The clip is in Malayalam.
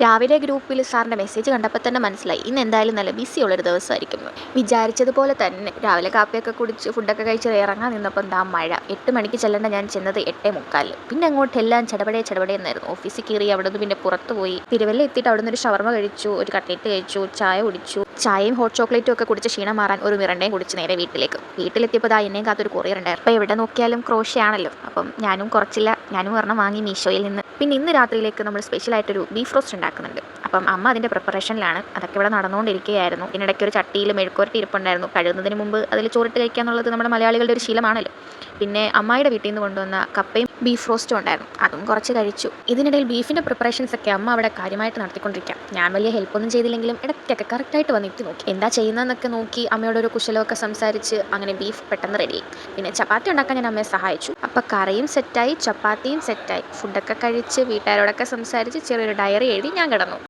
രാവിലെ ഗ്രൂപ്പിൽ സാറിൻ്റെ മെസ്സേജ് കണ്ടപ്പോൾ തന്നെ മനസ്സിലായി ഇന്ന് എന്തായാലും നല്ല ബിസിയുള്ളൊരു ദിവസമായിരിക്കും. വിചാരിച്ചതുപോലെ തന്നെ രാവിലെ കാപ്പിയൊക്കെ കുടിച്ച് ഫുഡൊക്കെ കഴിച്ച് ഇറങ്ങാൻ നിന്നപ്പോൾ എന്താ മഴ. 8 മണിക്ക് ചെല്ലേണ്ട ഞാൻ ചെന്നത് 8:45. പിന്നെ അങ്ങോട്ട് എല്ലാം ചടപടേ ചടപടേന്നായിരുന്നു. ഓഫീസിൽ കയറി അവിടെ നിന്ന് പിന്നെ പുറത്ത് പോയി തിരുവല്ല എത്തിയിട്ട് അവിടെ നിന്ന് ഒരു ഷവർമ കഴിച്ചു, ഒരു കട്ട്ലേറ്റ് കഴിച്ചു, ചായ കുടിച്ചു. ചായയും ഹോട്ട് ചോക്ലേറ്റും ഒക്കെ കുടിച്ച് ക്ഷീണം മാറാൻ ഒരു മിറണ്ടയും കുടിച്ച് നേരെ വീട്ടിലെത്തിയപ്പോൾ എന്നെയും കാത്തൊരു കൊറിയർ ഉണ്ടായിരുന്നു. അപ്പോൾ എവിടെ നോക്കിയാലും ക്രോഷ്യാണല്ലോ. അപ്പം ഞാനും കുറച്ചില്ല, ഞാനും ഒരെണ്ണം വാങ്ങി മീഷോയിൽ നിന്ന്. പിന്നെ ഇന്ന് രാത്രിയിലേക്ക് നമ്മൾ സ്പെഷ്യലായിട്ടൊരു ബീഫ് റോസ്റ്റ് ഉണ്ടാക്കുന്നുണ്ട്. അപ്പം അമ്മ അതിൻ്റെ പ്രിപ്പറേഷനിലാണ്. അതൊക്കെ ഇവിടെ നടന്നുകൊണ്ടിരിക്കുകയായിരുന്നു. ഇതിനിടയ്ക്ക് ഒരു ചട്ടിയിൽ മെഴുക്കുവരട്ടി ഇരിപ്പുണ്ടായിരുന്നു. കഴുകുന്നതിന് മുമ്പ് അതിൽ ചോറിട്ട് കഴിക്കുക എന്നുള്ളത് നമ്മുടെ മലയാളികളുടെ ഒരു ശീലമാണല്ലോ. പിന്നെ അമ്മായിയുടെ വീട്ടിൽ നിന്ന് കൊണ്ടുവന്ന കപ്പയും ബീഫ് റോസ്റ്റും ഉണ്ടായിരുന്നു. അതും കുറച്ച് കഴിച്ചു. ഇതിനിടയിൽ ബീഫിൻ്റെ പ്രിപ്പറേഷൻസ് ഒക്കെ അമ്മ അവിടെ കാര്യമായിട്ട് നടത്തിക്കൊണ്ടിരിക്കാം. ഞാൻ വലിയ ഹെൽപ്പൊന്നും ചെയ്തില്ലെങ്കിലും ഇടയ്ക്കൊക്കെ കറക്റ്റായിട്ട് വന്ന് എത്തി നോക്കി. എന്താ ചെയ്യുന്നതെന്നൊക്കെ നോക്കി അമ്മയോടൊരു കുശലമൊക്കെ സംസാരിച്ച് അങ്ങനെ ബീഫ് പെട്ടെന്ന് റെഡിയായി. പിന്നെ ചപ്പാത്തി ഉണ്ടാക്കാൻ ഞാൻ അമ്മയെ സഹായിച്ചു. അപ്പോൾ കറിയും സെറ്റായി, ചപ്പാത്തിയും സെറ്റായി. ഫുഡൊക്കെ കഴിച്ച് വീട്ടുകാരോടൊക്കെ സംസാരിച്ച് ചെറിയൊരു ഡയറി എഴുതി ഞാൻ കിടന്നു.